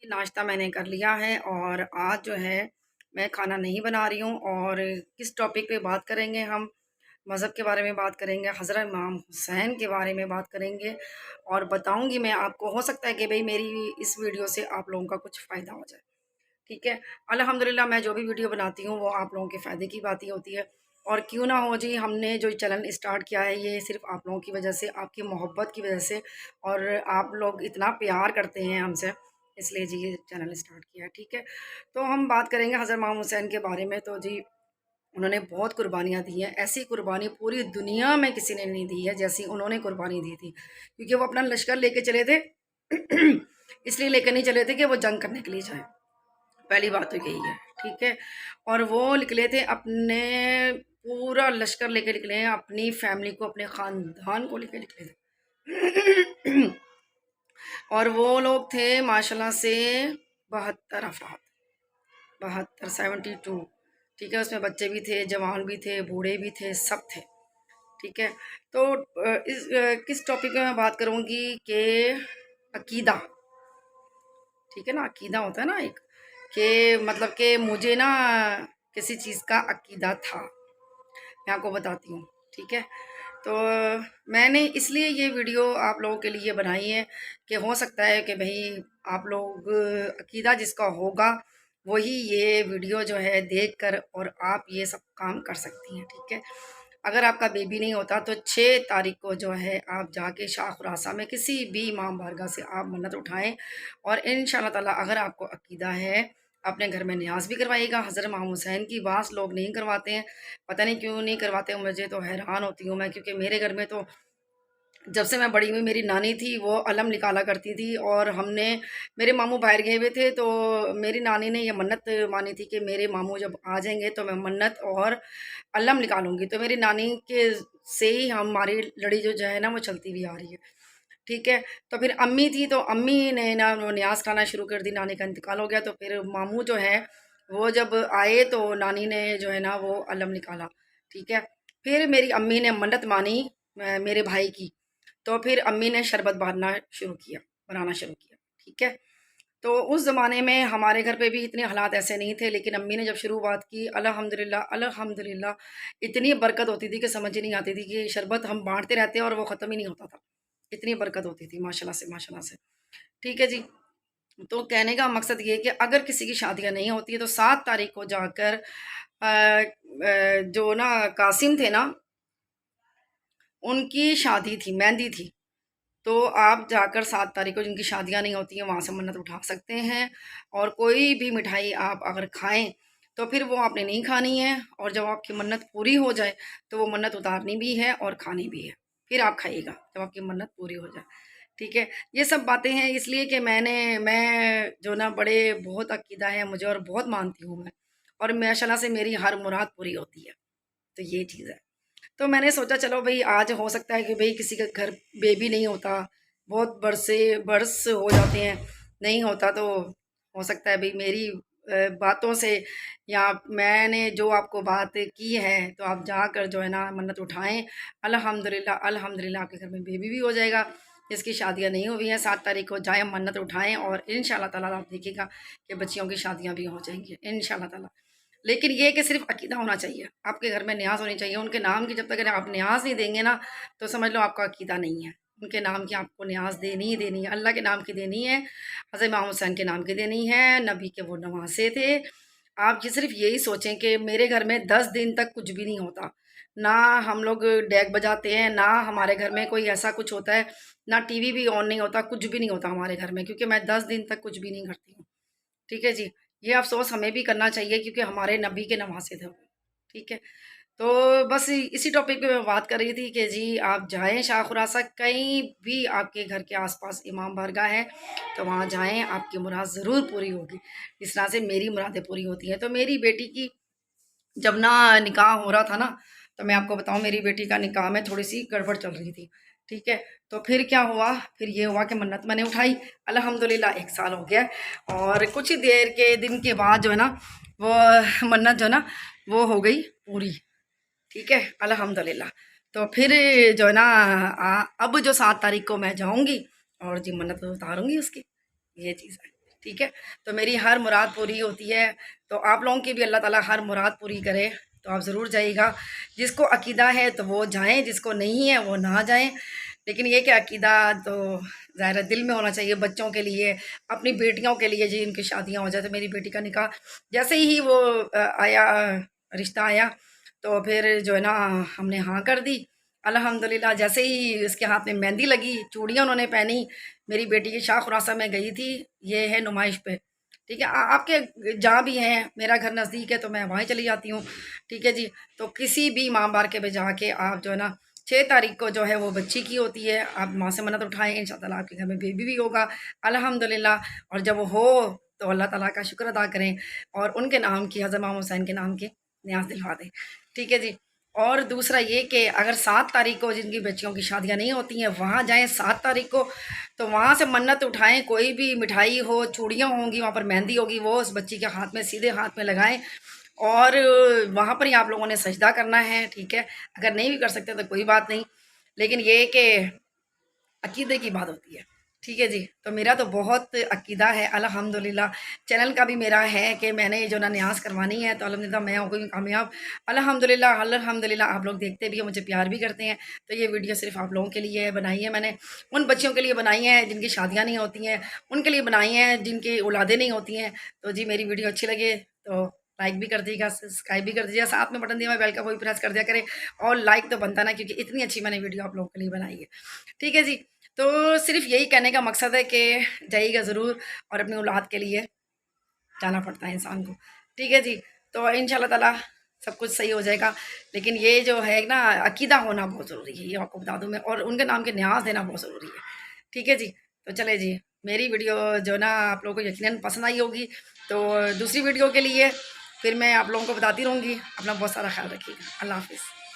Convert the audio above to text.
ناشتہ میں نے کر لیا ہے اور آج جو ہے میں کھانا نہیں بنا رہی ہوں۔ اور کس ٹاپک پہ بات کریں گے؟ ہم مذہب کے بارے میں بات کریں گے، حضرت امام حسین کے بارے میں بات کریں گے، اور بتاؤں گی میں آپ کو۔ ہو سکتا ہے کہ بھئی میری اس ویڈیو سے آپ لوگوں کا کچھ فائدہ ہو جائے، ٹھیک ہے؟ الحمدللہ میں جو بھی ویڈیو بناتی ہوں وہ آپ لوگوں کے فائدے کی بات ہی ہوتی ہے، اور کیوں نہ ہو جی، ہم نے جو چینل اسٹارٹ کیا ہے یہ صرف آپ لوگوں کی وجہ سے، آپ کی محبت کی وجہ سے، اور آپ لوگ اتنا پیار کرتے ہیں ہم سے، اس لیے جی یہ چینل اسٹارٹ کیا ہے، ٹھیک ہے؟ تو ہم بات کریں گے حضرت امام حسین کے بارے میں۔ تو جی انہوں نے بہت قربانیاں دی ہیں، ایسی قربانی پوری دنیا میں کسی نے نہیں دی ہے جیسی انہوں نے قربانی دی تھی، کیونکہ وہ اپنا لشکر لے کے چلے تھے اس لیے لے کے نہیں چلے تھے کہ وہ جنگ کرنے کے لیے جائیں، پہلی بات تو یہی ہے، ٹھیک ہے؟ اور وہ نکلے تھے اپنے پورا لشکر لے کے نکلے ہیں، اپنی فیملی کو، اپنے خاندان کو لے کے نکلے تھے اور وہ لوگ تھے ماشاءاللہ سے 72 افراد، 72 ٹھیک ہے؟ اس میں بچے بھی تھے، جوان بھی تھے، بوڑھے بھی تھے، سب تھے، ٹھیک ہے؟ تو کس ٹاپک میں بات کروں گی کہ عقیدہ، ٹھیک ہے نا؟ عقیدہ ہوتا ہے نا ایک، کہ مطلب کہ مجھے نا کسی چیز کا عقیدہ تھا، میں آپ کو بتاتی ہوں، ٹھیک ہے؟ تو میں نے اس لیے یہ ویڈیو آپ لوگوں کے لیے بنائی ہے کہ ہو سکتا ہے کہ بھئی آپ لوگ عقیدہ جس کا ہوگا وہی یہ ویڈیو جو ہے دیکھ کر اور آپ یہ سب کام کر سکتی ہیں، ٹھیک ہے؟ اگر آپ کا بیبی نہیں ہوتا تو 6 تاریخ کو جو ہے آپ جا کے شاہ خراسہ میں کسی بھی امام بارگاہ سے آپ منت اٹھائیں، اور انشاءاللہ تعالیٰ اگر آپ کو عقیدہ ہے اپنے گھر میں نیاز بھی کروائیے گا۔ حضرت امام حسین کی بعض لوگ نہیں کرواتے ہیں، پتہ نہیں کیوں نہیں کرواتے، مجھے تو حیران ہوتی ہوں میں، کیونکہ میرے گھر میں تو جب سے میں بڑی ہوئی میری نانی تھی وہ علم نکالا کرتی تھی، اور ہم نے، میرے ماموں باہر گئے ہوئے تھے تو میری نانی نے یہ منت مانی تھی کہ میرے ماموں جب آ جائیں گے تو میں منت اور علم نکالوں گی، تو میری نانی کے سے ہی ہماری لڑی جو ہے نا وہ چلتی ہوئی آ رہی ہے، ٹھیک ہے؟ تو پھر امی تھی تو امی نے نا وہ نیاز کھانا شروع کر دی، نانی کا انتقال ہو گیا، تو پھر ماموں جو ہے وہ جب آئے تو نانی نے جو ہے نا وہ علم نکالا، ٹھیک ہے؟ پھر میری امی نے منت مانی میرے بھائی کی، تو پھر امی نے شربت بنانا شروع کیا، ٹھیک ہے؟ تو اس زمانے میں ہمارے گھر پہ بھی اتنے حالات ایسے نہیں تھے، لیکن امی نے جب شروعات کی الحمدللہ الحمدللہ اتنی برکت ہوتی تھی کہ سمجھ ہی نہیں آتی تھی کہ شربت ہم بانٹتے رہتے اور وہ ختم ہی نہیں ہوتا تھا، اتنی برکت ہوتی تھی ماشاءاللہ سے، ٹھیک ہے جی؟ تو کہنے کا مقصد یہ ہے کہ اگر کسی کی شادیاں نہیں ہوتی ہے تو 7 تاریخ کو جا کر جو نا قاسم تھے نا ان کی شادی تھی، مہندی تھی، تو آپ جا کر 7 تاریخ کو جن کی شادیاں نہیں ہوتی ہیں وہاں سے منت اٹھا سکتے ہیں، اور کوئی بھی مٹھائی آپ اگر کھائیں تو پھر وہ آپ نے نہیں کھانی ہے، اور جب آپ کی منت پوری ہو جائے تو وہ منت اتارنی بھی ہے اور کھانی بھی ہے، پھر آپ کھائیے گا جب آپ کی منت پوری ہو جائے، ٹھیک ہے؟ یہ سب باتیں ہیں اس لیے کہ میں جو نا بڑے بہت عقیدہ ہے مجھے اور بہت مانتی ہوں میں، اور ماشاءاللہ سے میری ہر مراد پوری ہوتی ہے، تو یہ چیز ہے۔ تو میں نے سوچا چلو بھئی آج ہو سکتا ہے کہ بھئی کسی کا گھر بیبی نہیں ہوتا، بہت برس ہو جاتے ہیں، نہیں ہوتا، تو ہو سکتا ہے بھئی میری باتوں سے، یا میں نے جو آپ کو بات کی ہے تو آپ جا کر جو ہے نا منت اٹھائیں، الحمدللہ الحمدللہ آپ کے گھر میں بیبی بھی ہو جائے گا، جس کی شادیاں نہیں ہوئی ہیں 7 تاریخ کو جائیں منت اٹھائیں، اور انشاءاللہ تعالیٰ آپ دیکھیے گا کہ بچیوں کی شادیاں بھی ہو جائیں گی انشاءاللہ تعالیٰ۔ لیکن یہ کہ صرف عقیدہ ہونا چاہیے، آپ کے گھر میں نیاز ہونی چاہیے، ان کے نام کی جب تک آپ نیاز نہیں دیں گے نا تو سمجھ لو آپ کا عقیدہ نہیں ہے، ان کے نام کی آپ کو نیاز دینی ہی دینی ہے، اللہ کے نام کی دینی ہے، حضرت امام حسین کے نام کی دینی ہے، نبی کے وہ نواسے تھے۔ آپ یہ صرف یہی سوچیں کہ میرے گھر میں 10 دن تک کچھ بھی نہیں ہوتا، نہ ہم لوگ ڈیک بجاتے ہیں، نہ ہمارے گھر میں کوئی ایسا کچھ ہوتا ہے، نہ ٹی وی بھی آن نہیں ہوتا، کچھ بھی نہیں ہوتا ہمارے گھر میں، کیونکہ میں 10 دن تک کچھ بھی نہیں کرتی ہوں، ٹھیک ہے جی؟ یہ افسوس ہمیں بھی کرنا چاہیے کیونکہ ہمارے نبی کے نواسے تھے وہ، ٹھیک ہے؟ تو بس اسی ٹاپک پہ میں بات کر رہی تھی کہ جی آپ جائیں شاہ خراسہ، کہیں بھی آپ کے گھر کے آس پاس امام بارگاہ ہے تو وہاں جائیں، آپ کی مراد ضرور پوری ہوگی، اس طرح سے میری مرادیں پوری ہوتی ہیں۔ تو میری بیٹی کی جب نا نکاح ہو رہا تھا نا، تو میں آپ کو بتاؤں میری بیٹی کا نکاح میں تھوڑی سی گڑبڑ چل رہی تھی، ٹھیک ہے؟ تو پھر کیا ہوا، پھر یہ ہوا کہ منت میں نے اٹھائی، الحمدللہ 1 سال ہو گیا، اور کچھ ہی دیر کے دن کے بعد جو ہے نا وہ منت جو ہے نا وہ ہو گئی پوری، ٹھیک ہے؟ الحمدللہ۔ تو پھر جو ہے نا اب جو 7 تاریخ کو میں جاؤں گی اور جی منت اتاروں گی اس کی، یہ چیز ہے۔ ٹھیک ہے، تو میری ہر مراد پوری ہوتی ہے، تو آپ لوگوں کی بھی اللہ تعالیٰ ہر مراد پوری کرے، تو آپ ضرور جائیے گا۔ جس کو عقیدہ ہے تو وہ جائیں، جس کو نہیں ہے وہ نہ جائیں، لیکن یہ کہ عقیدہ تو ظاہر ہے دل میں ہونا چاہیے، بچوں کے لیے، اپنی بیٹیوں کے لیے جی ان کی شادیاں ہو جائے۔ تو میری بیٹی کا نکاح جیسے ہی وہ آیا، رشتہ آیا، تو پھر جو ہے نا ہم نے ہاں کر دی الحمدللہ۔ جیسے ہی اس کے ہاتھ میں مہندی لگی، چوڑیاں انہوں نے پہنی، میری بیٹی کی شاہ خراسہ میں گئی تھی، یہ ہے نمائش پہ، ٹھیک ہے، آپ کے جہاں بھی ہیں، میرا گھر نزدیک ہے تو میں وہیں چلی جاتی ہوں، ٹھیک ہے جی۔ تو کسی بھی ماں بارکے پہ جا کے آپ جو ہے نا 6 تاریخ کو جو ہے وہ بچی کی ہوتی ہے، آپ ماں سے منت اٹھائیں، ان شاء اللہ آپ کے گھر میں بیبی بھی ہوگا الحمدللہ۔ اور جب وہ ہو تو اللہ تعالیٰ کا شکر ادا کریں، اور ان کے نام کی، حضرت امام حسین کے نام کی نیاز دلوا دیں، ٹھیک ہے جی۔ اور دوسرا یہ کہ اگر 7 تاریخ کو جن کی بچیوں کی شادیاں نہیں ہوتی ہیں وہاں جائیں 7 تاریخ کو، تو وہاں سے منت اٹھائیں، کوئی بھی مٹھائی ہو، چوڑیاں ہوں گی، وہاں پر مہندی ہوگی، وہ اس بچی کے ہاتھ میں، سیدھے ہاتھ میں لگائیں، اور وہاں پر ہی آپ لوگوں نے سجدہ کرنا ہے، ٹھیک ہے۔ اگر نہیں بھی کر سکتے تو کوئی بات نہیں، لیکن یہ کہ عقیدے کی بات ہوتی ہے، ٹھیک ہے جی۔ تو میرا تو بہت عقیدہ ہے الحمدللہ، چینل کا بھی میرا ہے کہ میں نے جو نا نیاز کروانی ہے، تو الحمدللہ میں ہو گئی کامیاب الحمدللہ الحمدللہ۔ آپ لوگ دیکھتے بھی ہیں، مجھے پیار بھی کرتے ہیں، تو یہ ویڈیو صرف آپ لوگوں کے لیے بنائی ہے میں نے، ان بچیوں کے لیے بنائی ہیں جن کی شادیاں نہیں ہوتی ہیں، ان کے لیے بنائی ہیں جن کی اولادیں نہیں ہوتی ہیں۔ تو جی میری ویڈیو اچھی لگے تو لائک بھی کر دیجیے گا، سبسکرائب بھی کر دیجیے گا، ساتھ میں بٹن دیا ہوا بیل کا وہ بھی پریس کر دیا کرے، اور لائک تو بنتا نا، کیونکہ اتنی اچھی میں نے ویڈیو آپ لوگوں کے لیے بنائی ہے، ٹھیک ہے جی۔ تو صرف یہی کہنے کا مقصد ہے کہ جائیے گا ضرور، اور اپنی اولاد کے لیے جانا پڑتا ہے انسان کو، ٹھیک ہے جی۔ تو ان شاء اللہ تعالیٰ سب کچھ صحیح ہو جائے گا، لیکن یہ جو ہے نا عقیدہ ہونا بہت ضروری ہے، یہ آپ کو بتا دوں میں، اور ان کے نام کے نیاز دینا بہت ضروری ہے، ٹھیک ہے جی۔ تو چلے جی، میری ویڈیو جو نا آپ لوگوں کو یقیناً پسند آئی ہوگی، تو دوسری ویڈیو کے لیے پھر میں آپ لوگوں کو بتاتی رہوں گی۔ اپنا بہت سارا خیال رکھیے گا، اللہ حافظ۔